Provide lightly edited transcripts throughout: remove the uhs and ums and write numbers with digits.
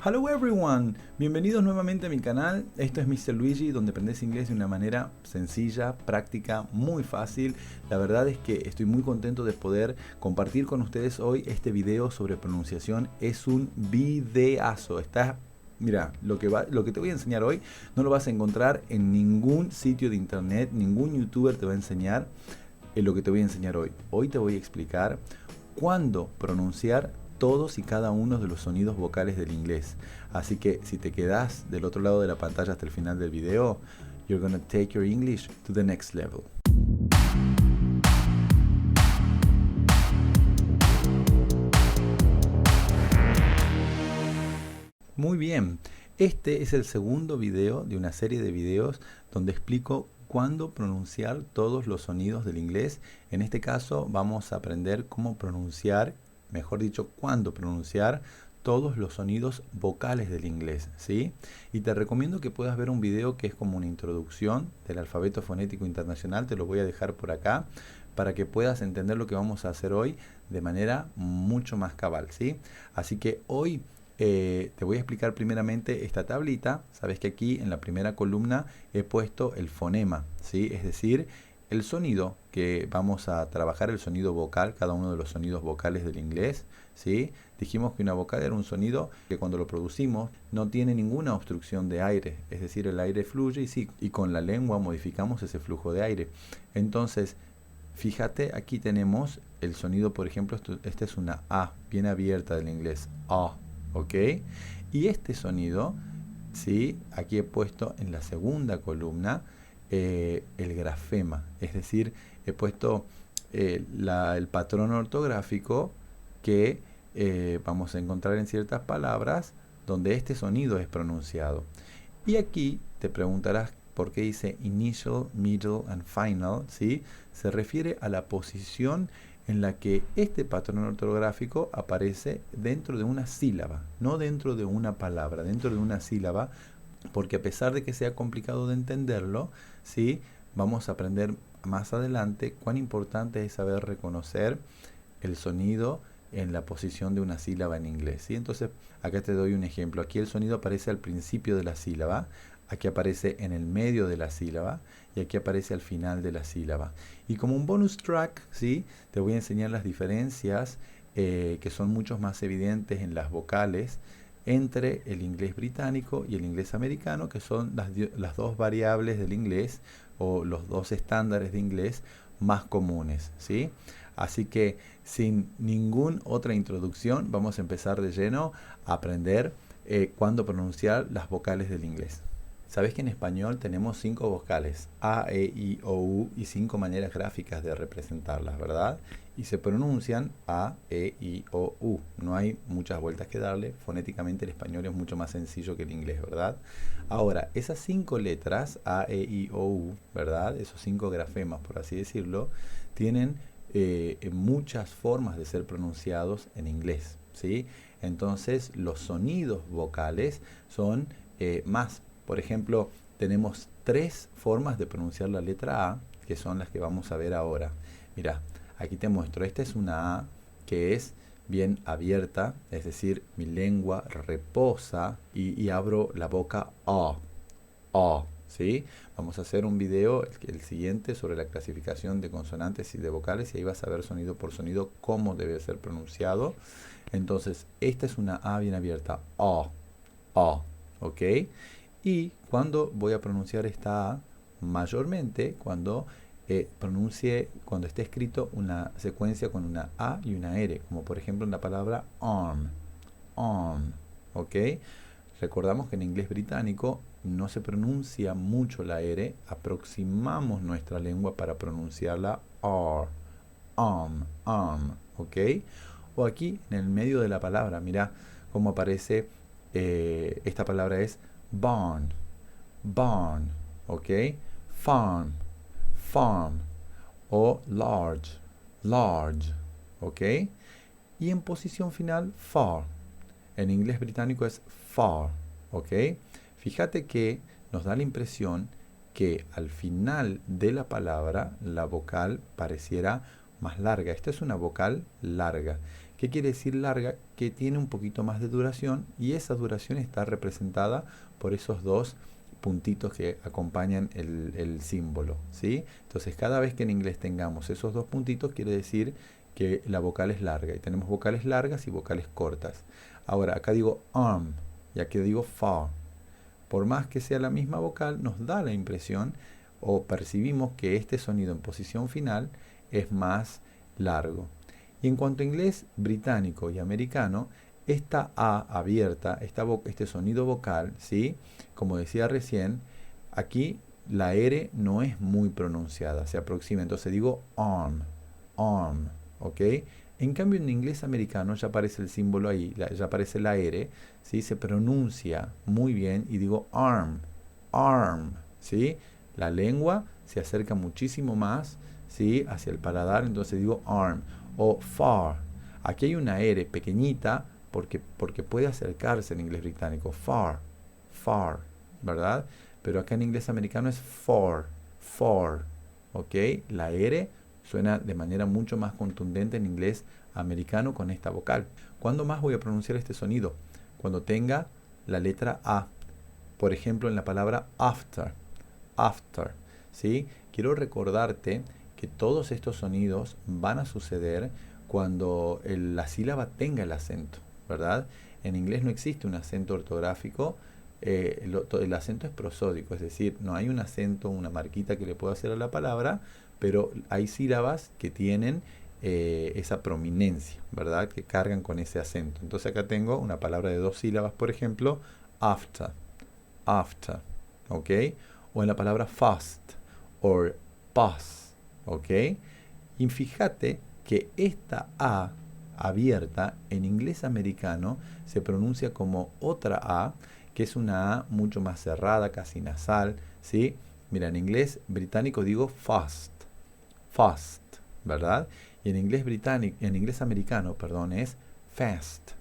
Hello everyone, bienvenidos nuevamente a mi canal. Esto es Mr. Luigi, donde aprendes inglés de una manera sencilla, práctica, muy fácil. La verdad es que estoy muy contento de poder compartir con ustedes hoy este video sobre pronunciación. Es un videazo. Mira, lo que te voy a enseñar hoy no lo vas a encontrar en ningún sitio de internet, ningún youtuber te va a enseñar lo que te voy a enseñar hoy. Hoy te voy a explicar cuándo pronunciar todos y cada uno de los sonidos vocales del inglés. Así que si te quedas del otro lado de la pantalla hasta el final del video, you're gonna take your English to the next level. Muy bien, este es el segundo video de una serie de videos donde explico cuándo pronunciar todos los sonidos del inglés. En este caso vamos a aprender cómo pronunciar, mejor dicho, cuándo pronunciar todos los sonidos vocales del inglés, ¿sí? Y te recomiendo que puedas ver un video que es como una introducción del alfabeto fonético internacional. Te lo voy a dejar por acá para que puedas entender lo que vamos a hacer hoy de manera mucho más cabal, ¿sí? Así que hoy te voy a explicar primeramente esta tablita. Sabes que aquí en la primera columna he puesto el fonema, ¿sí? Es decir, el sonido que vamos a trabajar, el sonido vocal, cada uno de los sonidos vocales del inglés, ¿sí? Dijimos que una vocal era un sonido que cuando lo producimos no tiene ninguna obstrucción de aire, es decir, el aire fluye y sí, y con la lengua modificamos ese flujo de aire. Entonces, fíjate, aquí tenemos el sonido, por ejemplo, esta es una A bien abierta del inglés, A. ¿Ok? Y este sonido, ¿sí? Aquí he puesto en la segunda columna el grafema, es decir, he puesto el patrón ortográfico que vamos a encontrar en ciertas palabras donde este sonido es pronunciado. Y aquí te preguntarás por qué dice initial, middle and final, ¿sí? Se refiere a la posición en la que este patrón ortográfico aparece dentro de una sílaba, no dentro de una palabra, dentro de una sílaba, porque a pesar de que sea complicado de entenderlo, ¿sí? Vamos a aprender más adelante cuán importante es saber reconocer el sonido en la posición de una sílaba en inglés, ¿sí? Entonces, acá te doy un ejemplo. Aquí el sonido aparece al principio de la sílaba, aquí aparece en el medio de la sílaba y aquí aparece al final de la sílaba. Y como un bonus track, ¿sí? Te voy a enseñar las diferencias que son mucho más evidentes en las vocales entre el inglés británico y el inglés americano, que son las dos variables del inglés o los dos estándares de inglés más comunes, ¿sí? Así que sin ninguna otra introducción vamos a empezar de lleno a aprender cuándo pronunciar las vocales del inglés. Sabes que en español tenemos 5 vocales, A, E, I, O, U, y 5 maneras gráficas de representarlas, ¿verdad? Y se pronuncian A, E, I, O, U. No hay muchas vueltas que darle. Fonéticamente el español es mucho más sencillo que el inglés, ¿verdad? Ahora, esas 5 letras, A, E, I, O, U, ¿verdad? Esos 5 grafemas, por así decirlo, tienen muchas formas de ser pronunciados en inglés, ¿sí? Entonces, los sonidos vocales son más. Por ejemplo, tenemos 3 formas de pronunciar la letra A, que son las que vamos a ver ahora. Mira, aquí te muestro. Esta es una A que es bien abierta, es decir, mi lengua reposa y abro la boca A. A, ¿sí? Vamos a hacer un video, el siguiente, sobre la clasificación de consonantes y de vocales, y ahí vas a ver sonido por sonido cómo debe ser pronunciado. Entonces, esta es una A bien abierta, A, A, ¿ok? Y cuando voy a pronunciar esta A, mayormente cuando cuando esté escrito una secuencia con una A y una R, como por ejemplo en la palabra arm, arm, ¿ok? Recordamos que en inglés británico no se pronuncia mucho la R, aproximamos nuestra lengua para pronunciarla R, arm, ¿ok? O aquí en el medio de la palabra, mira cómo aparece, esta palabra es barn, barn, ¿ok? Farm, farm, o large, large, ¿ok? Y en posición final, far. En inglés británico es far, ¿ok? Fíjate que nos da la impresión que al final de la palabra la vocal pareciera más larga. Esta es una vocal larga. ¿Qué quiere decir larga? Que tiene un poquito más de duración y esa duración está representada por esos dos puntitos que acompañan el símbolo, ¿sí? Entonces, cada vez que en inglés tengamos esos dos puntitos, quiere decir que la vocal es larga. Y tenemos vocales largas y vocales cortas. Ahora, acá digo arm y aquí digo far. Por más que sea la misma vocal, nos da la impresión o percibimos que este sonido en posición final es más largo. Y en cuanto a inglés británico y americano, esta A abierta, este sonido vocal, ¿sí? Como decía recién, aquí la R no es muy pronunciada, se aproxima. Entonces digo arm, arm, ¿ok? En cambio en inglés americano ya aparece el símbolo ahí, ya aparece la R, ¿sí? Se pronuncia muy bien y digo arm, arm, ¿sí? La lengua se acerca muchísimo más, ¿sí? Hacia el paladar, entonces digo arm o far. Aquí hay una R pequeñita porque puede acercarse en inglés británico. Far, far, ¿verdad? Pero acá en inglés americano es far, far, ¿ok? La R suena de manera mucho más contundente en inglés americano con esta vocal. ¿Cuándo más voy a pronunciar este sonido? Cuando tenga la letra A. Por ejemplo, en la palabra after, after, ¿sí? Quiero recordarte que todos estos sonidos van a suceder cuando la sílaba tenga el acento, ¿verdad? En inglés no existe un acento ortográfico, el acento es prosódico, es decir, no hay un acento, una marquita que le pueda hacer a la palabra, pero hay sílabas que tienen esa prominencia, ¿verdad? Que cargan con ese acento. Entonces acá tengo una palabra de dos sílabas, por ejemplo, after, after, ¿ok? O en la palabra fast, o pass, ¿ok? Y fíjate que esta A abierta en inglés americano se pronuncia como otra A, que es una A mucho más cerrada, casi nasal, ¿sí? Mira, en inglés británico digo fast, fast, ¿verdad? Y en inglés británico, en inglés americano, perdón, es fast.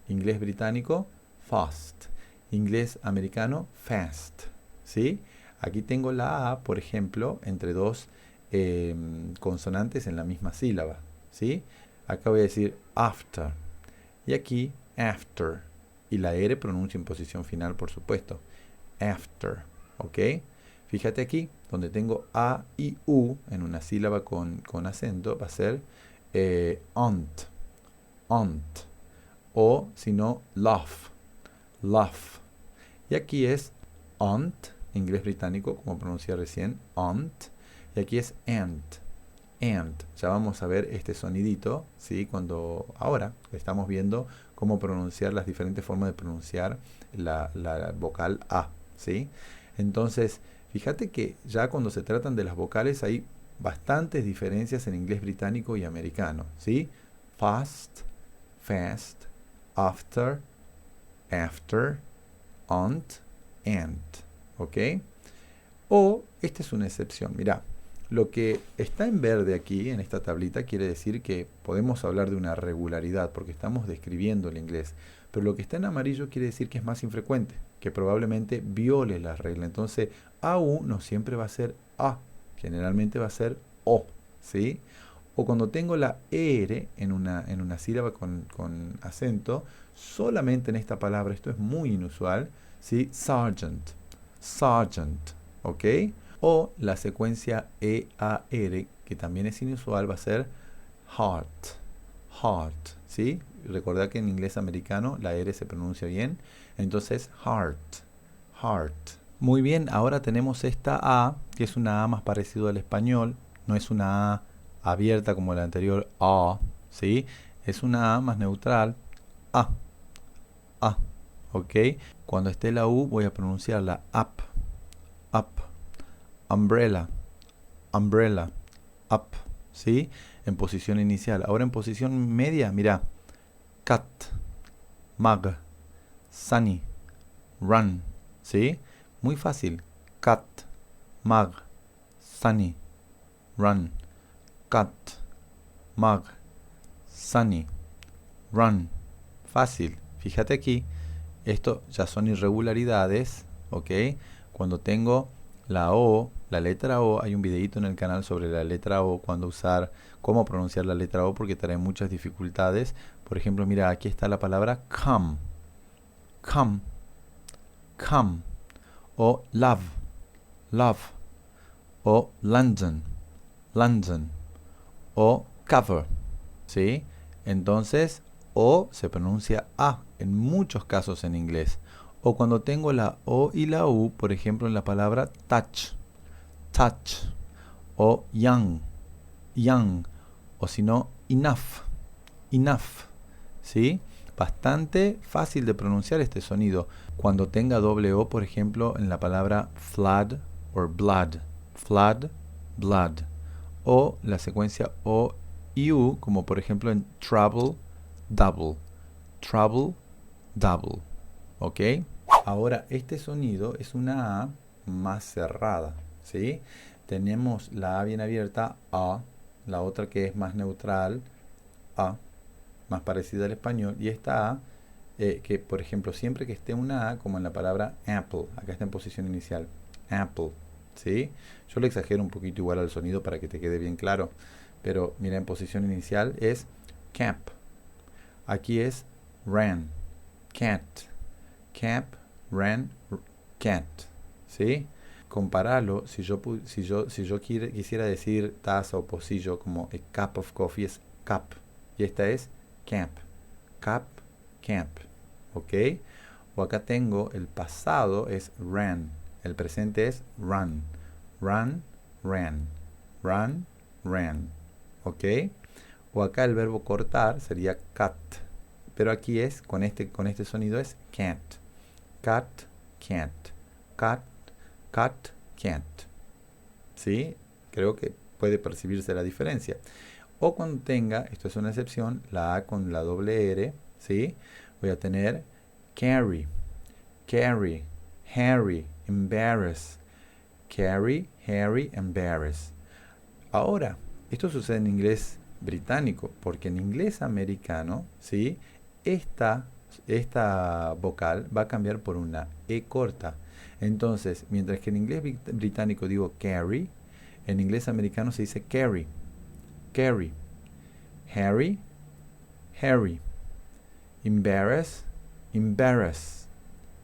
Inglés británico, fast. Inglés americano, fast, ¿sí? Aquí tengo la A, por ejemplo, entre dos consonantes en la misma sílaba, ¿sí? Acá voy a decir after y aquí after. Y la R pronuncia en posición final, por supuesto. After, ¿ok? Fíjate aquí, donde tengo A y U en una sílaba con acento, va a ser ont, ont. O si no, love, love. Y aquí es ont, inglés británico, como pronuncié recién, ont. Y aquí es ant, ant. Ya vamos a ver este sonidito, ¿sí? Ahora estamos viendo cómo pronunciar las diferentes formas de pronunciar la vocal A, ¿sí? Entonces, fíjate que ya cuando se tratan de las vocales hay bastantes diferencias en inglés británico y americano, ¿sí? Fast, fast, after, after, ont, ant, ¿ok? O esta es una excepción, mira, lo que está en verde aquí, en esta tablita, quiere decir que podemos hablar de una regularidad, porque estamos describiendo el inglés. Pero lo que está en amarillo quiere decir que es más infrecuente, que probablemente viole la regla. Entonces, AU no siempre va a ser A, generalmente va a ser O, ¿sí? O cuando tengo la ER en una sílaba con acento, solamente en esta palabra, esto es muy inusual, ¿sí? Sergeant, sergeant, ¿ok? O la secuencia EAR, que también es inusual, va a ser heart, heart, ¿sí? Recordad que en inglés americano la R se pronuncia bien, entonces heart, heart. Muy bien, ahora tenemos esta A, que es una A más parecido al español, no es una A abierta como la anterior A, ¿sí? Es una A más neutral, A, A, ¿ok? Cuando esté la U voy a pronunciarla up, up. Umbrella, umbrella, up, ¿sí? En posición inicial. Ahora en posición media, mira, cut, mug, sunny, run, ¿sí? Muy fácil. Cut, mug, sunny, run, cut, mug, sunny, run. Fácil. Fíjate aquí, esto ya son irregularidades, ¿ok? Cuando tengo la O, la letra O, hay un videito en el canal sobre la letra O, cuándo usar, cómo pronunciar la letra O, porque trae muchas dificultades Por ejemplo, mira, aquí está la palabra come, come, come, o love, love, o London, London, o cover, ¿sí? Entonces, o se pronuncia a en muchos casos en inglés. O cuando tengo la o y la u, por ejemplo, en la palabra touch, touch, o young, young, o si no, enough, enough, ¿sí? Bastante fácil de pronunciar este sonido. Cuando tenga doble o, por ejemplo, en la palabra flood o blood, flood, blood, o la secuencia o y u, como por ejemplo en trouble, double, trouble, double, ¿ok? Ahora, este sonido es una A más cerrada, ¿sí? Tenemos la A bien abierta, A, la otra que es más neutral, A, más parecida al español, y esta A, que por ejemplo, siempre que esté una A, como en la palabra apple, acá está en posición inicial, apple, ¿sí? Yo le exagero un poquito igual al sonido para que te quede bien claro, pero mira, en posición inicial es cap, aquí es ran, cat, cap, ran, cat, ¿sí? Compararlo, si yo quisiera decir taza o pocillo como a cup of coffee es cup, y esta es camp, cup, camp, ¿ok? O acá tengo el pasado es ran, el presente es run, run, ran, run, ran, ¿ok? O acá el verbo cortar sería cut, pero aquí es, con este sonido es can't, cut, can't, cut, cut, can't, ¿sí? Creo que puede percibirse la diferencia. O cuando tenga, esto es una excepción, la A con la doble R, ¿sí? Voy a tener carry, carry, Harry, embarrass, carry, Harry, embarrass. Ahora, esto sucede en inglés británico, porque en inglés americano, ¿sí? Esta vocal va a cambiar por una E corta. Entonces, mientras que en inglés británico digo carry, en inglés americano se dice carry, carry, Harry, Harry, embarrass, embarrass,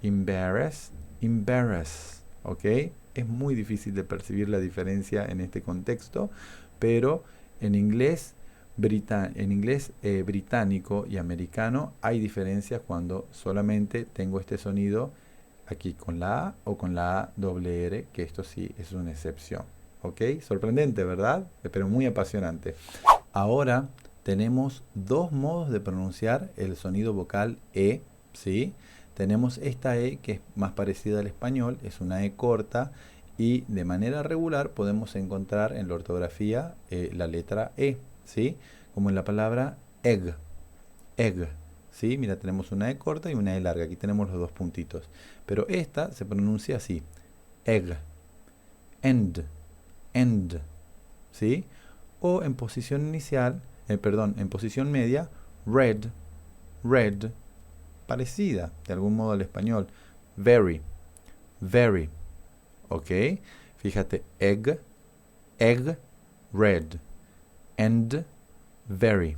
embarrass, embarrass, ¿ok? Es muy difícil de percibir la diferencia en este contexto, pero en inglés, británico y americano hay diferencias cuando solamente tengo este sonido aquí con la A o con la A doble R, que esto sí es una excepción, ¿ok? Sorprendente, ¿verdad? Pero muy apasionante. Ahora tenemos dos modos de pronunciar el sonido vocal E, ¿sí? Tenemos esta E que es más parecida al español, es una E corta y de manera regular podemos encontrar en la ortografía la letra E, ¿sí? Como en la palabra egg, egg, ¿sí? Mira, tenemos una E corta y una E larga, aquí tenemos los dos puntitos, pero esta se pronuncia así, egg, end, end, ¿sí? O en posición inicial, en posición media, red, red, parecida de algún modo al español, very, very, ¿ok? Fíjate, egg, egg, red, and, very,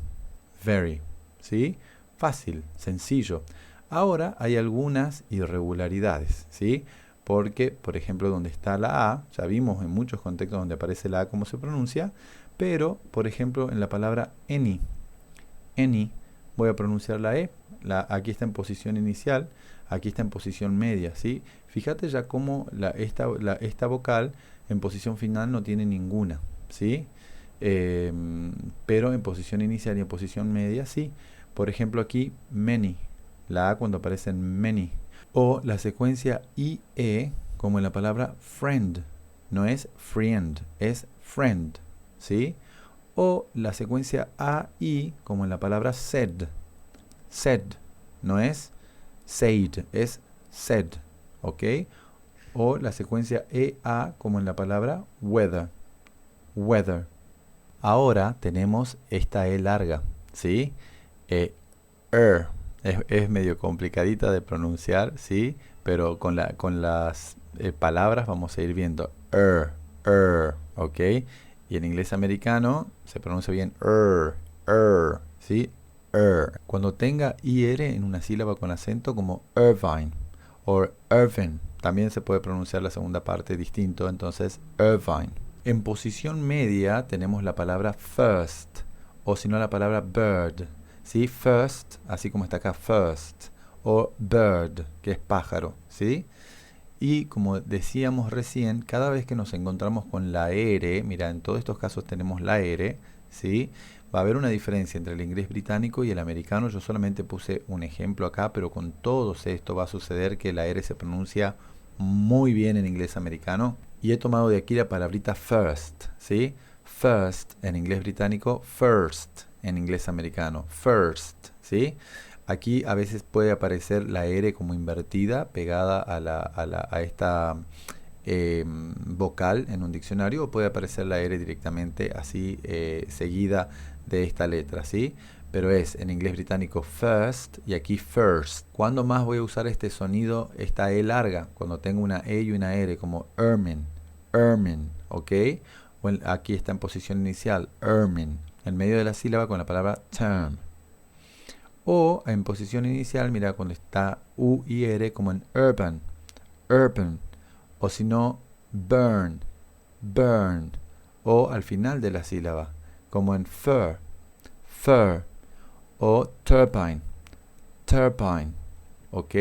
very, ¿sí? Fácil, sencillo. Ahora hay algunas irregularidades, ¿sí? Porque, por ejemplo, donde está la A, ya vimos en muchos contextos donde aparece la A cómo se pronuncia, pero, por ejemplo, en la palabra any, voy a pronunciar la E, aquí está en posición inicial, aquí está en posición media, ¿sí? Fíjate ya cómo esta vocal en posición final no tiene ninguna, ¿sí? Pero en posición inicial y en posición media, sí. Por ejemplo, aquí, many, la A cuando aparece en many. O la secuencia IE, como en la palabra friend, no es friend, es friend, ¿sí? O la secuencia AI, como en la palabra said, said, no es said, es said, ¿ok? O la secuencia EA, como en la palabra weather, weather. Ahora tenemos esta E larga, ¿sí? Er. Es medio complicadita de pronunciar, ¿sí? Pero con las palabras vamos a ir viendo ¿ok? Y en inglés americano se pronuncia bien ¿sí? Cuando tenga IR en una sílaba con acento como Irvine o Irvin, también se puede pronunciar la segunda parte distinto, entonces Irvine. En posición media tenemos la palabra first, o si no la palabra bird, ¿sí? First, así como está acá first, o bird, que es pájaro, ¿sí? Y como decíamos recién, cada vez que nos encontramos con la R, mira, en todos estos casos tenemos la R, ¿sí? Va a haber una diferencia entre el inglés británico y el americano. Yo solamente puse un ejemplo acá, pero con todos esto va a suceder que la R se pronuncia muy bien en inglés americano. Y he tomado de aquí la palabrita first, ¿sí? First en inglés británico, first en inglés americano, first, ¿sí? Aquí a veces puede aparecer la R como invertida, pegada a esta vocal en un diccionario, o puede aparecer la R directamente así seguida de esta letra, ¿sí? Pero es en inglés británico first y aquí first. ¿Cuándo más voy a usar este sonido, esta E larga? Cuando tengo una E y una R, como ermine, ermine, ¿ok? Aquí está en posición inicial, ermine, en medio de la sílaba con la palabra term. O en posición inicial, mira, cuando está U y R, como en urban, urban. O si no, burn, burn. O al final de la sílaba, como en fur, fur. O turbine, turbine. ¿Ok?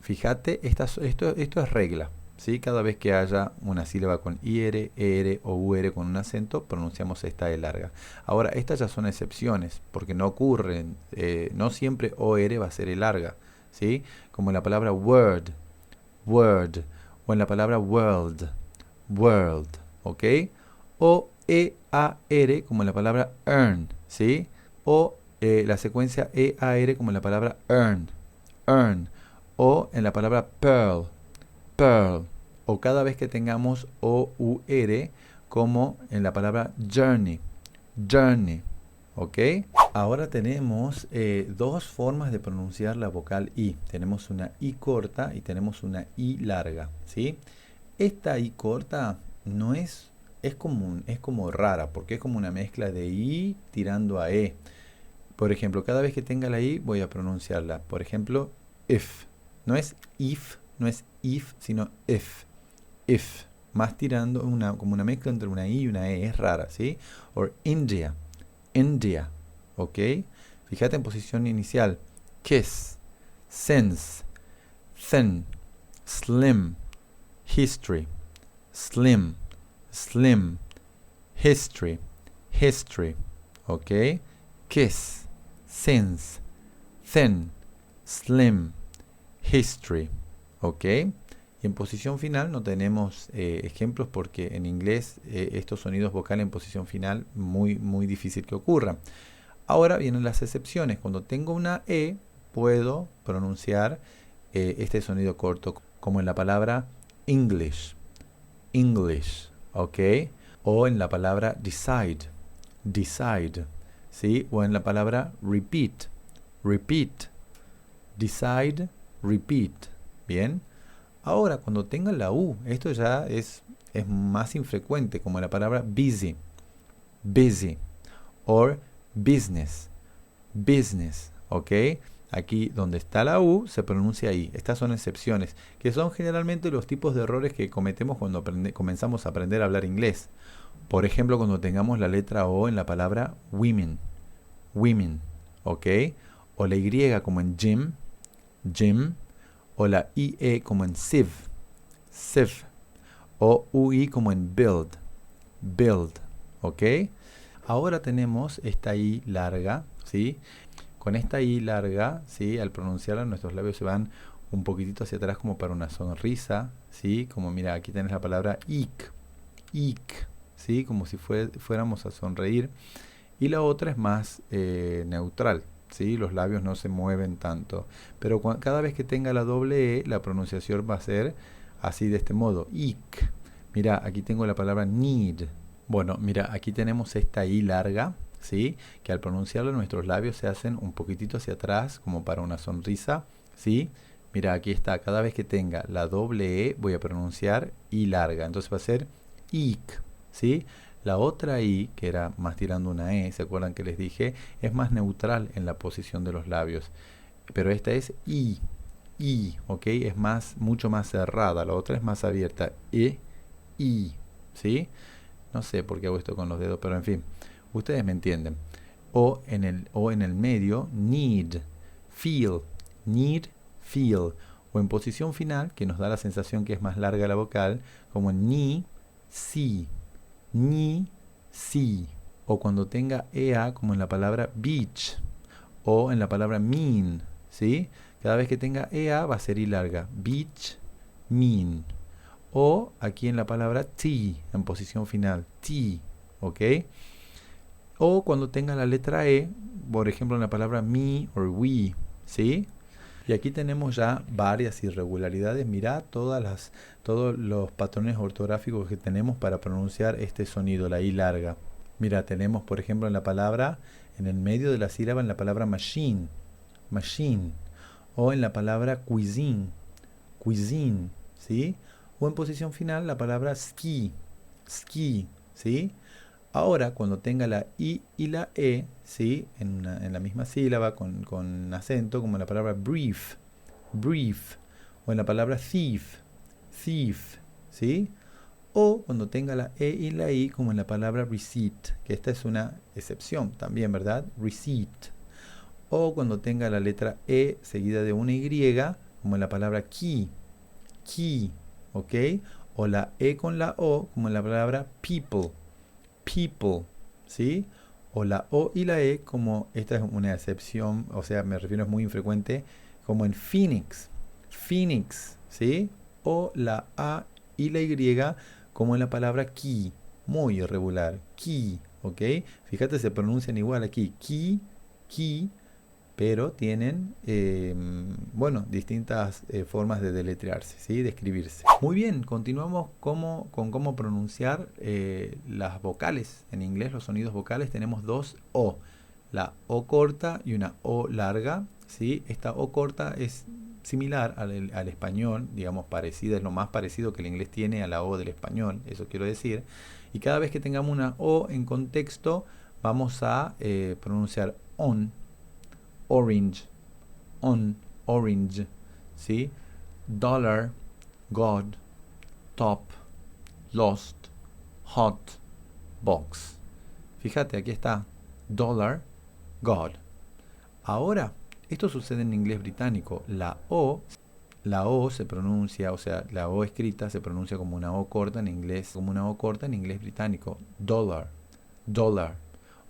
Fíjate, esto es regla. ¿Sí? Cada vez que haya una sílaba con IR, ER o UR con un acento, pronunciamos esta E larga. Ahora, estas ya son excepciones, porque no ocurren, no siempre OR va a ser E larga, ¿sí? Como en la palabra word, word, o en la palabra world, world, ¿ok? O EAR como en la palabra earn, ¿sí? O la secuencia EAR como en la palabra earn, earn, o en la palabra pearl, pearl, o cada vez que tengamos OUR como en la palabra journey, journey, ¿ok? Ahora tenemos dos formas de pronunciar la vocal I. Tenemos una I corta y tenemos una I larga, ¿sí? Esta I corta no es común, es como rara, porque es como una mezcla de I tirando a E. Por ejemplo, cada vez que tenga la I voy a pronunciarla. Por ejemplo, if. No es if, no es if, sino if. If. Más tirando como una mezcla entre una I y una E. Es rara, ¿sí? O India. India. ¿Ok? Fíjate en posición inicial. Kiss. Sense. Thin. Slim. History. Slim. Slim. History. History. ¿Ok? Kiss. Sense. Thin. Slim. History. ¿Ok? Y en posición final no tenemos ejemplos porque en inglés estos sonidos vocales en posición final muy difícil que ocurran. Ahora vienen las excepciones. Cuando tengo una E puedo pronunciar este sonido corto como en la palabra English, English, ¿ok? O en la palabra decide, decide, ¿sí? O en la palabra repeat, repeat, decide, repeat, ¿bien? Ahora, cuando tenga la U, esto ya es más infrecuente, como la palabra busy, busy, or business, business, ¿ok? Aquí donde está la U se pronuncia I. Estas son excepciones, que son generalmente los tipos de errores que cometemos cuando comenzamos a aprender a hablar inglés. Por ejemplo, cuando tengamos la letra O en la palabra women, women, ¿ok? O la Y como en gym, gym, o la IE como en sieve, sieve, o UI como en build, build, ¿ok? Ahora tenemos esta I larga, ¿sí? Con esta I larga, ¿sí? Al pronunciarla nuestros labios se van un poquitito hacia atrás como para una sonrisa, ¿sí? Como mira, aquí tenés la palabra ick, ick, ¿sí? Como si fuéramos a sonreír. Y la otra es más neutral, ¿sí? Los labios no se mueven tanto. Pero cada vez que tenga la doble E, la pronunciación va a ser así de este modo, ick. Mira, aquí tengo la palabra need. Bueno, mira, aquí tenemos esta I larga, ¿sí? Que al pronunciarlo nuestros labios se hacen un poquitito hacia atrás, como para una sonrisa, ¿sí? Mira, aquí está, cada vez que tenga la doble E voy a pronunciar I larga, entonces va a ser ick, ¿sí? La otra I, que era más tirando una E, ¿se acuerdan que les dije? Es más neutral en la posición de los labios. Pero esta es I, ¿ok? Es mucho más cerrada. La otra es más abierta. I, ¿sí? No sé por qué hago esto con los dedos, pero en fin, ustedes me entienden. O en el medio, feel, need, feel. O en posición final, que nos da la sensación que es más larga la vocal, como si, si. O cuando tenga EA, como en la palabra beach, o en la palabra mean, ¿sí? Cada vez que tenga EA va a ser I larga, beach, mean. O aquí en la palabra T, en posición final, T, ¿ok? O cuando tenga la letra E, por ejemplo en la palabra me o we, ¿sí? Y aquí tenemos ya varias irregularidades. Mirá todos los patrones ortográficos que tenemos para pronunciar este sonido, la I larga. Mira, tenemos por ejemplo en el medio de la sílaba, en la palabra machine, machine. O en la palabra cuisine, ¿sí? O en posición final la palabra ski, ¿sí? Ahora, cuando tenga la I y la E, ¿sí? En la misma sílaba, con acento, como en la palabra brief. O en la palabra thief, ¿sí? O cuando tenga la E y la I, como en la palabra receipt, que esta es una excepción también, ¿verdad? Receipt. O cuando tenga la letra E seguida de una Y, como en la palabra key, ¿ok? O la E con la O, como en la palabra people, ¿sí? O la O y la E, como esta es una excepción, o sea, me refiero, es muy infrecuente, como en Phoenix, ¿sí? O la A y la Y, como en la palabra key, muy irregular, key, ¿ok? Fíjate, se pronuncian igual aquí, key, pero tienen, bueno, distintas formas de deletrearse, ¿sí? De escribirse. Muy bien, continuamos con cómo pronunciar las vocales. En inglés, los sonidos vocales, tenemos dos O. La O corta y una O larga, ¿sí? Esta O corta es similar al español, digamos parecida, es lo más parecido que el inglés tiene a la O del español, eso quiero decir. Y cada vez que tengamos una O en contexto, vamos a pronunciar orange, orange, ¿sí? Dollar, God, top, lost, hot, box. Fíjate, aquí está, dollar, God. Ahora, esto sucede en inglés británico. La O se pronuncia, o sea, la O escrita se pronuncia como una O corta en inglés, británico. Dollar,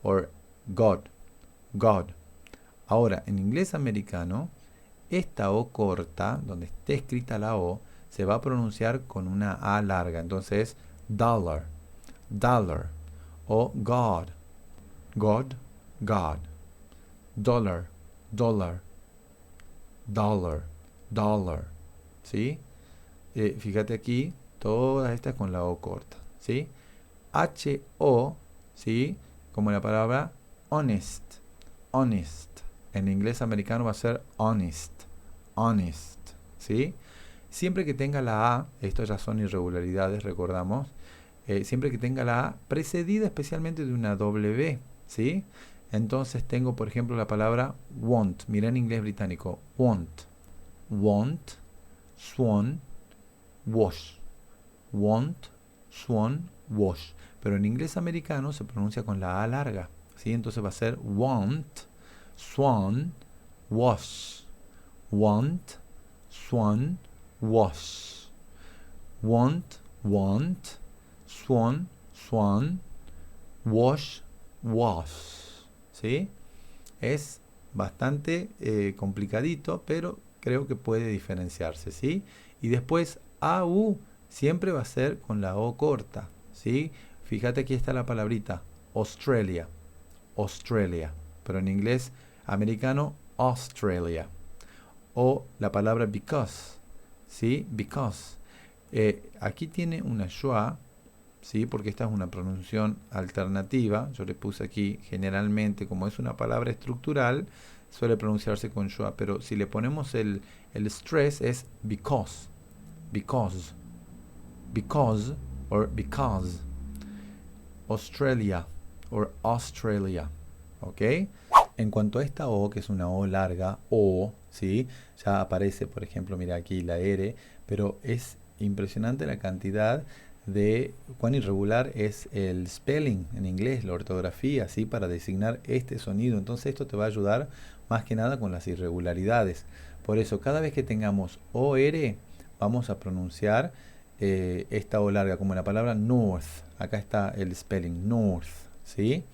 or God. Ahora, en inglés americano, esta O corta, donde esté escrita la O, se va a pronunciar con una A larga. Entonces, dollar. O God, dollar, ¿sí? Fíjate aquí, todas estas con la O corta, ¿sí? H-O, ¿sí? Como la palabra honest. En inglés americano va a ser honest, ¿sí? Siempre que tenga la A, esto ya son irregularidades, recordamos, siempre que tenga la A precedida especialmente de una W, ¿sí? Entonces tengo, por ejemplo, la palabra want. Mira en inglés británico, want, swan, wash. Want, swan, wash. Pero en inglés americano se pronuncia con la A larga, ¿sí? Entonces va a ser want, swan, wash. Want, swan, wash. Want, swan, wash, ¿sí? Es bastante complicadito, pero creo que puede diferenciarse, ¿sí? Y después AU siempre va a ser con la O corta, ¿sí? Fíjate, aquí está la palabrita Australia, pero en inglés americano Australia. O la palabra because, ¿sí? Because. Aquí tiene una schwa, ¿sí? Porque esta es una pronunciación alternativa. Yo le puse aquí, generalmente, como es una palabra estructural, suele pronunciarse con schwa, pero si le ponemos el stress es because or because. Australia or Australia. ¿Ok? En cuanto a esta O, que es una O larga, O, ¿sí? Ya aparece, por ejemplo, mira aquí la R, pero es impresionante la cantidad de cuán irregular es el spelling en inglés, la ortografía, ¿sí? Para designar este sonido. Entonces esto te va a ayudar más que nada con las irregularidades. Por eso, cada vez que tengamos OR, vamos a pronunciar esta O larga, como la palabra north. Acá está el spelling, north, ¿sí?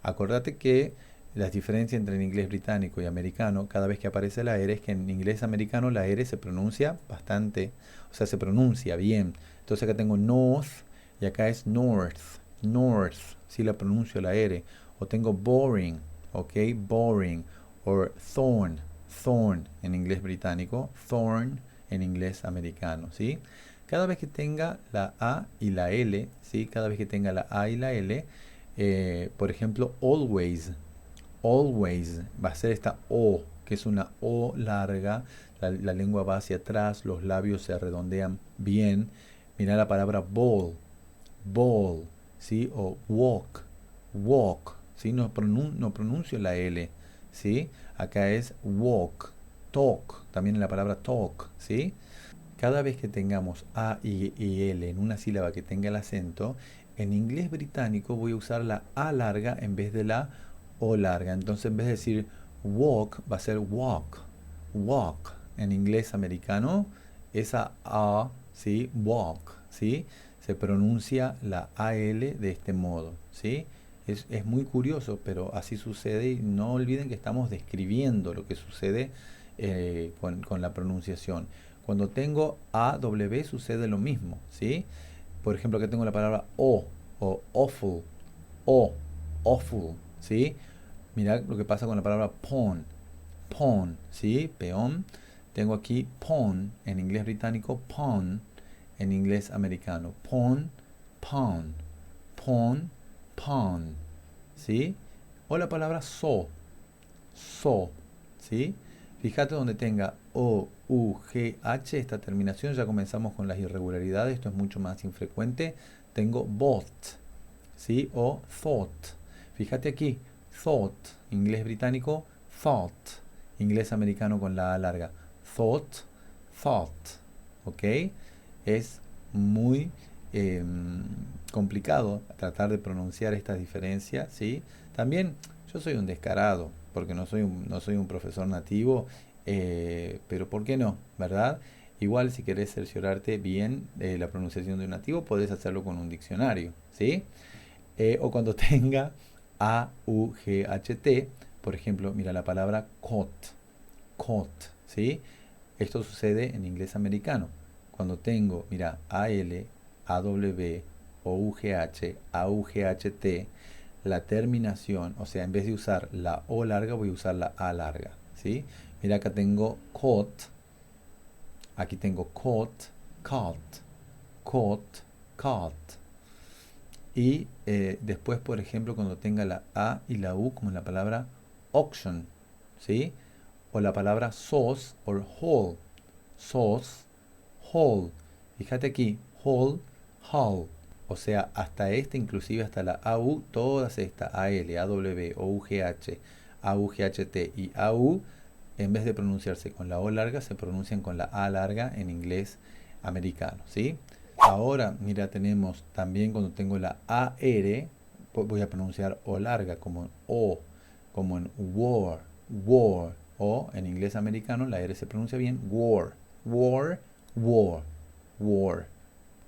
Acordate que las diferencias entre el inglés británico y americano, cada vez que aparece la R, es que en inglés americano la R se pronuncia bastante, o sea, se pronuncia bien. Entonces acá tengo north y acá es north, north, si la pronuncio la R. O tengo boring, ok, boring. O thorn, thorn en inglés británico, thorn en inglés americano, ¿sí? Cada vez que tenga la A y la L, ¿sí? Cada vez que tenga la A y la L, por ejemplo, always, always va a ser esta O, que es una O larga, la lengua va hacia atrás, los labios se redondean bien. Mira la palabra ball, ball, ¿sí? O walk, walk, ¿sí? No pronuncio la L, ¿sí? Acá es walk, talk, también en la palabra talk, ¿sí? Cada vez que tengamos A y L en una sílaba que tenga el acento, en inglés británico voy a usar la A larga en vez de la O larga. Entonces en vez de decir walk va a ser walk, walk. En inglés americano esa A, ¿sí? Walk, ¿sí? Se pronuncia la AL de este modo, ¿sí? Es muy curioso, pero así sucede y no olviden que estamos describiendo lo que sucede con la pronunciación. Cuando tengo AW sucede lo mismo, ¿sí? Por ejemplo, aquí tengo la palabra o awful, o, awful, ¿sí? Mirad lo que pasa con la palabra pawn, pawn, ¿sí? Peón. Tengo aquí pawn en inglés británico, pawn en inglés americano. Pawn, pawn, pawn, pawn, ¿sí? O la palabra so, ¿sí? Fíjate donde tenga O, U, G, H, esta terminación, ya comenzamos con las irregularidades, esto es mucho más infrecuente. Tengo bought, ¿sí? O thought. Fíjate aquí, thought, inglés británico, thought, inglés americano con la A larga. Thought, thought, ¿ok? Es muy complicado tratar de pronunciar estas diferencias, ¿sí? También yo soy un descarado, porque no soy un profesor nativo, pero ¿por qué no? ¿Verdad? Igual si querés cerciorarte bien la pronunciación de un nativo, podés hacerlo con un diccionario, ¿sí? O cuando tenga A, U, G, H, T, por ejemplo, mira la palabra coat, coat, ¿sí? Esto sucede en inglés americano. Cuando tengo, mira, AL, AW, OUGH, AUGHT, la terminación, o sea, en vez de usar la O larga, voy a usar la A larga, ¿sí? Mira, acá tengo caught, aquí tengo caught, caught, caught, caught. Y después, por ejemplo, cuando tenga la A y la U, como en la palabra auction, ¿sí? O la palabra sauce o whole, sauce, whole. Fíjate aquí, whole, whole. O sea, hasta este, inclusive hasta la AU, todas estas, AL, AW, OUGH, AUGHT y AU, en vez de pronunciarse con la O larga, se pronuncian con la A larga en inglés americano, ¿sí? Ahora, mira, tenemos también cuando tengo la AR, voy a pronunciar O larga, como en O, como en war, war, o en inglés americano la R se pronuncia bien, war, war, war, war.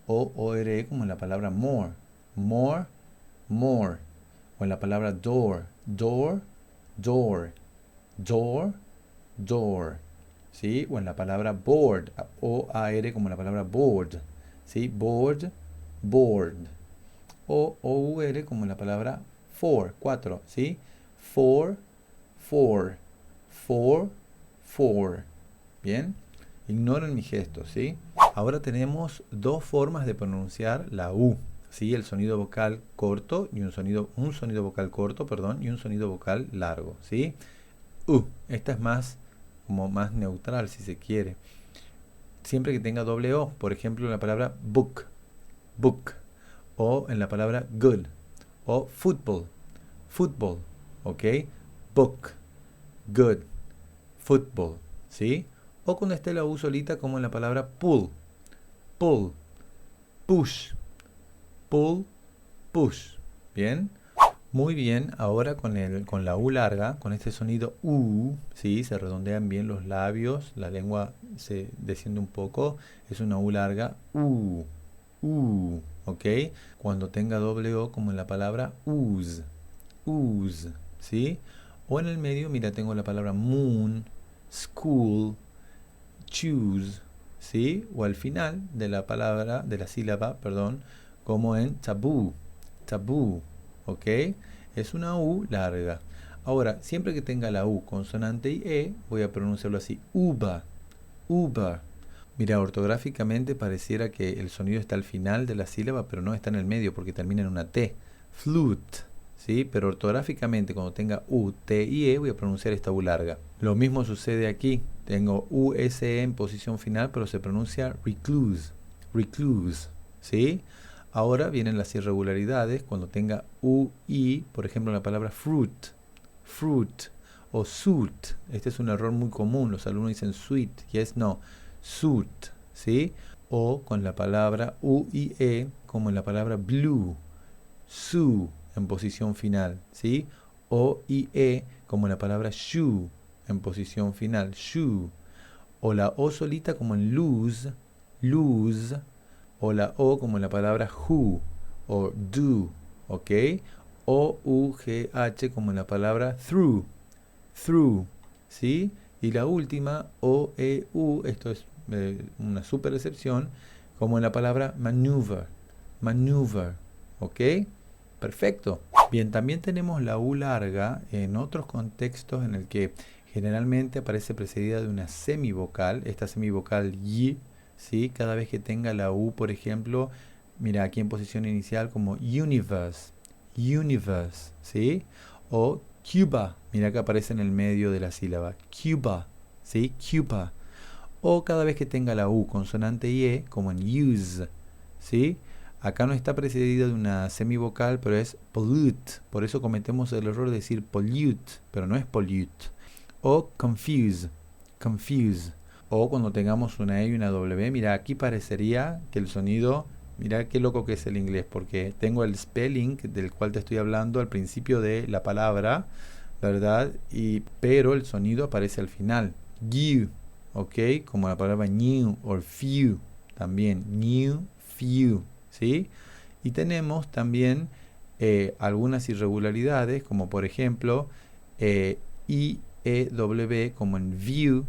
O ORE como en la palabra more, more, more. O en la palabra door, door, door, door, door. ¿Sí? O en la palabra board, O-A-R como en la palabra board, ¿sí? Board, board. O O-U-R como en la palabra four, cuatro, ¿sí? Four, four, four, four. ¿Bien? Ignoren mis gestos, ¿sí? Ahora tenemos dos formas de pronunciar la U, ¿sí? El sonido vocal corto y un sonido vocal corto, perdón, y un sonido vocal largo, ¿sí? Esta es más como más neutral si se quiere. Siempre que tenga doble O, por ejemplo en la palabra book, book, o en la palabra good, O football, football, ¿ok? Book, good, football, ¿sí? O cuando esté la U solita como en la palabra pull, pull, push, pull, push. ¿Bien? Muy bien, ahora con la U larga, con este sonido U, ¿sí? Se redondean bien los labios, la lengua se desciende un poco, es una U larga, ¿ok? Cuando tenga doble O como en la palabra ooze, ooze, ¿sí? O en el medio, mira, tengo la palabra moon, school, choose, ¿sí? O al final de la palabra, de la sílaba, perdón, como en taboo, taboo, ¿ok? Es una U larga. Ahora, siempre que tenga la U, consonante y E, voy a pronunciarlo así, uba, uba. Mira, ortográficamente pareciera que el sonido está al final de la sílaba, pero no está en el medio porque termina en una T. Flute, ¿sí? Pero ortográficamente cuando tenga U, T y E voy a pronunciar esta U larga. Lo mismo sucede aquí. Tengo U, S, E en posición final, pero se pronuncia recluse, recluse, ¿sí? Ahora vienen las irregularidades cuando tenga U, I, por ejemplo en la palabra fruit, fruit o suit. Este es un error muy común. Los alumnos dicen sweet, yes, no. Suit, ¿sí? O con la palabra U y E, como en la palabra blue, sue, en posición final, ¿sí? O y E, como en la palabra shoe, en posición final, shoe. O la O solita como en lose, lose. O la O como en la palabra who, o do, ¿ok? O, U, G, H como en la palabra through, through, ¿sí? Y la última, O, E, U, esto es una super excepción, como en la palabra maneuver, maneuver, ¿ok? Perfecto. Bien, también tenemos la U larga en otros contextos en el que generalmente aparece precedida de una semivocal, esta semivocal Y, ¿sí? Cada vez que tenga la U, por ejemplo, mira aquí en posición inicial como universe, universe, ¿sí? O Cuba, mira que aparece en el medio de la sílaba, Cuba, ¿sí? Cuba. O cada vez que tenga la U, consonante y E, como en use, ¿sí? Acá no está precedida de una semivocal, pero es pollute. Por eso cometemos el error de decir pollute, pero no es pollute. O confuse, confuse. O cuando tengamos una E y una W, mira, aquí parecería que el sonido, mira qué loco que es el inglés, porque tengo el spelling del cual te estoy hablando al principio de la palabra, ¿verdad? Pero el sonido aparece al final. Give, ¿ok? Como la palabra new o few, también. New, few, ¿sí? Y tenemos también algunas irregularidades, como por ejemplo, I, E, W como en view,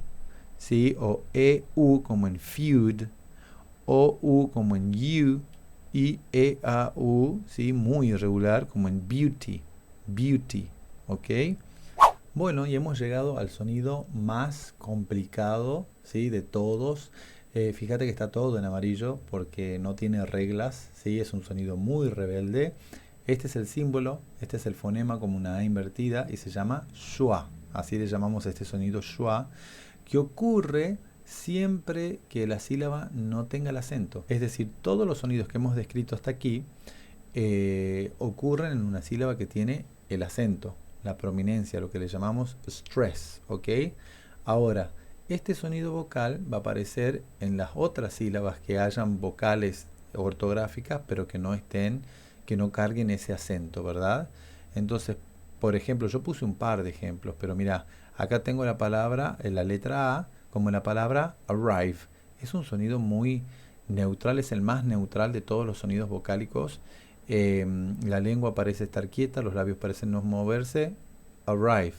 ¿sí? O EU como en feud, O, U como en you, y E, A, U, ¿sí? Muy irregular como en beauty, beauty, ¿ok? Bueno, y hemos llegado al sonido más complicado, ¿sí? De todos. Fíjate que está todo en amarillo porque no tiene reglas, ¿sí? Es un sonido muy rebelde. Este es el símbolo, este es el fonema como una A invertida y se llama schwa. Así le llamamos a este sonido schwa, que ocurre siempre que la sílaba no tenga el acento. Es decir, todos los sonidos que hemos descrito hasta aquí ocurren en una sílaba que tiene el acento, la prominencia, lo que le llamamos stress, ¿ok? Ahora, este sonido vocal va a aparecer en las otras sílabas que hayan vocales ortográficas, pero que no estén, que no carguen ese acento, ¿verdad? Entonces, por ejemplo, yo puse un par de ejemplos, pero mira, acá tengo la palabra, la letra A, como la palabra arrive. Es un sonido muy neutral, es el más neutral de todos los sonidos vocálicos. La lengua parece estar quieta, los labios parecen no moverse. Arrive,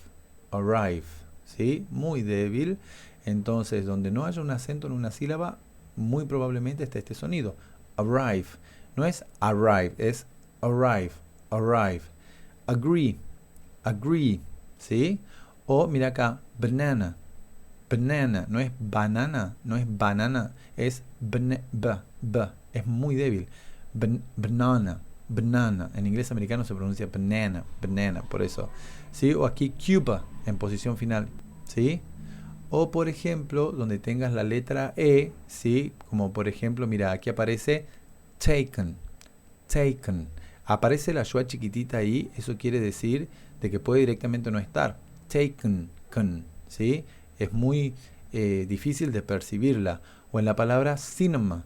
arrive, ¿sí? Muy débil. Entonces, donde no haya un acento en una sílaba, muy probablemente está este sonido. Arrive. No es arrive, es arrive, arrive. Agree, agree, ¿sí? O mira acá, banana, banana, no es banana, no es banana, es b, es muy débil. Banana, banana. En inglés americano se pronuncia banana, banana, por eso. ¿Sí? O aquí Cuba en posición final, ¿sí? O por ejemplo, donde tengas la letra E, ¿sí? Como por ejemplo, mira, aquí aparece taken, taken. Aparece la schwa chiquitita ahí, eso quiere decir de que puede directamente no estar. Taken, ¿sí? Es muy difícil de percibirla. O en la palabra cinema.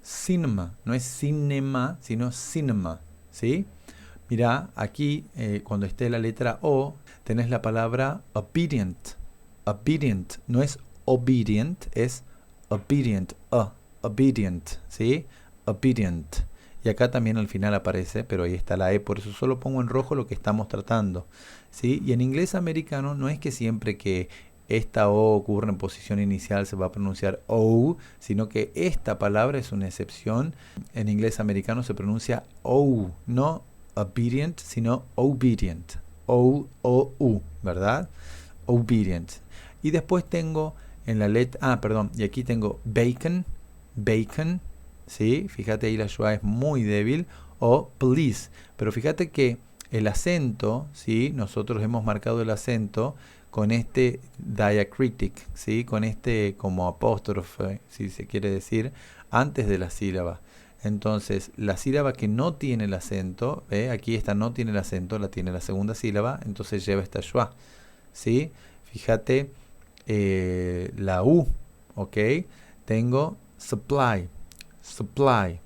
Cinema, no es cinema, sino cinema, ¿sí? Mirá, aquí cuando esté la letra O, tenés la palabra obedient. Obedient, no es obedient, es obedient, obedient, ¿sí? Obedient. Y acá también al final aparece, pero ahí está la E, por eso solo pongo en rojo lo que estamos tratando, ¿sí? Y en inglés americano no es que siempre que esta O ocurre en posición inicial se va a pronunciar O, sino que esta palabra es una excepción. En inglés americano se pronuncia O, no obedient, sino obedient. O-U, ¿verdad? Obedient. Y después tengo en la letra, y aquí tengo bacon, bacon, ¿sí? Fíjate ahí la schwa es muy débil, o please. Pero fíjate que el acento, ¿sí? Nosotros hemos marcado el acento con este diacritic, ¿sí? Con este como apóstrofe, si se quiere decir, antes de la sílaba. Entonces, la sílaba que no tiene el acento, aquí esta no tiene el acento, la tiene la segunda sílaba, entonces lleva esta schwa, ¿sí? Fíjate la U, ¿ok? Tengo supply, supply,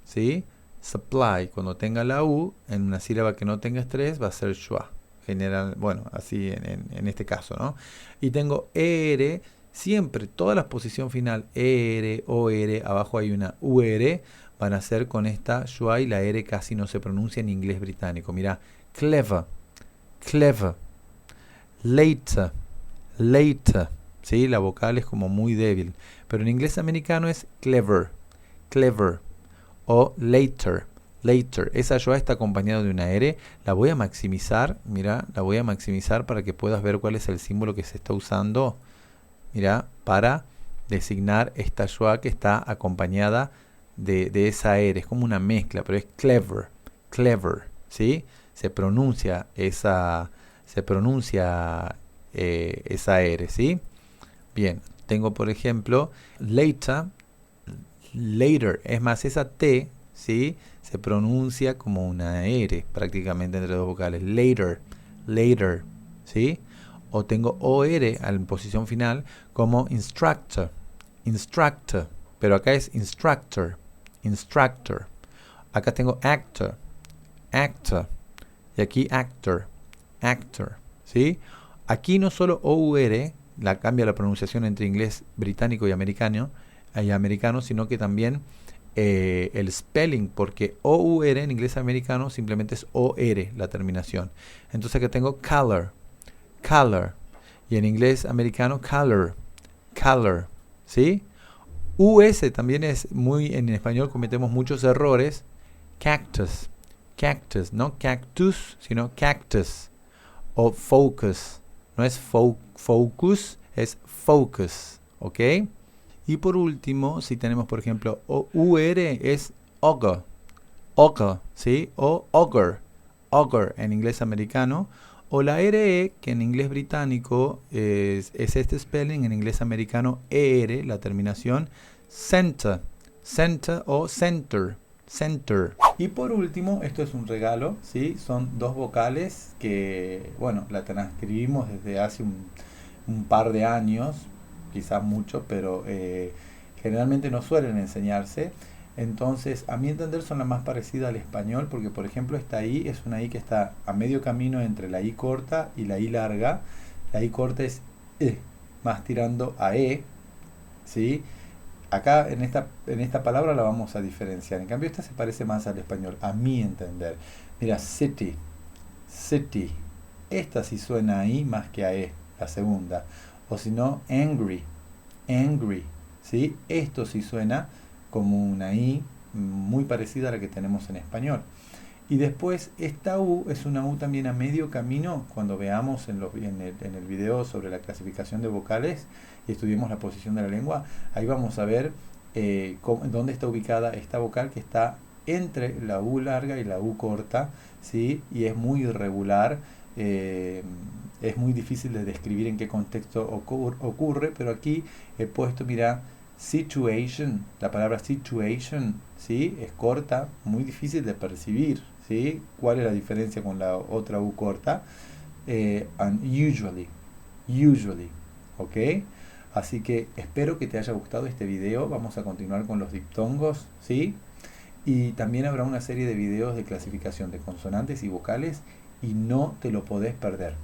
¿sí? Supply, cuando tenga la U, en una sílaba que no tenga estrés, va a ser schwa. General, bueno, así en este caso, ¿no? Y tengo ER, siempre, toda la posición final, ER, OR, abajo hay una UR, van a ser con esta schwa y la R casi no se pronuncia en inglés británico. Mira, clever, clever, later, later, ¿sí? La vocal es como muy débil, pero en inglés americano es clever, clever, o later, later. Esa schwa está acompañada de una R. La voy a maximizar, mira, la voy a maximizar para que puedas ver cuál es el símbolo que se está usando, mira, para designar esta schwa que está acompañada de esa R. Es como una mezcla, pero es clever, clever, ¿sí? Se pronuncia esa R, ¿sí? Bien, tengo por ejemplo later, later, es más, esa T, ¿sí? Se pronuncia como una R, prácticamente entre dos vocales. Later, later, ¿sí? O tengo OR en posición final como instructor, instructor, pero acá es instructor, instructor. Acá tengo actor, actor, y aquí actor, actor, ¿sí? Aquí no solo OUR, cambia la pronunciación entre inglés británico y americano, sino que también el spelling, porque OUR en inglés americano simplemente es OR la terminación. Entonces acá tengo color, color, y en inglés americano color, color, ¿sí? US también es muy, en español cometemos muchos errores. Cactus, cactus, no cactus, sino cactus. O focus, no es focus, es focus, ¿ok? Y por último, si tenemos por ejemplo UR es ogre, ogre, ¿sí? O ogre, ogre en inglés americano. O la RE, que en inglés británico es este spelling, en inglés americano ER, la terminación, center, center o center, center. Y por último, esto es un regalo, ¿sí? Son dos vocales que, bueno, la transcribimos desde hace un par de años, quizás mucho, pero generalmente no suelen enseñarse. Entonces, a mi entender son las más parecidas al español, porque por ejemplo esta I es una I que está a medio camino entre la I corta y la I larga. La I corta es más tirando a ¿sí? Acá en esta palabra la vamos a diferenciar. En cambio esta se parece más al español, a mi entender. Mira, city, city. Esta sí suena a I más que a la segunda. O si no, angry, angry, ¿sí? Esto sí suena como una I muy parecida a la que tenemos en español. Y después esta U es una U también a medio camino. Cuando veamos en el video sobre la clasificación de vocales y estudiemos la posición de la lengua, ahí vamos a ver dónde está ubicada esta vocal que está entre la U larga y la U corta, ¿sí? Y es muy irregular. Es muy difícil de describir en qué contexto ocurre, pero aquí he puesto, mira, situation, la palabra situation, ¿sí? Es corta, muy difícil de percibir, ¿sí? ¿Cuál es la diferencia con la otra U corta? And usually, usually, ¿ok? Así que espero que te haya gustado este video. Vamos a continuar con los diptongos, ¿sí? Y también habrá una serie de videos de clasificación de consonantes y vocales y no te lo podés perder.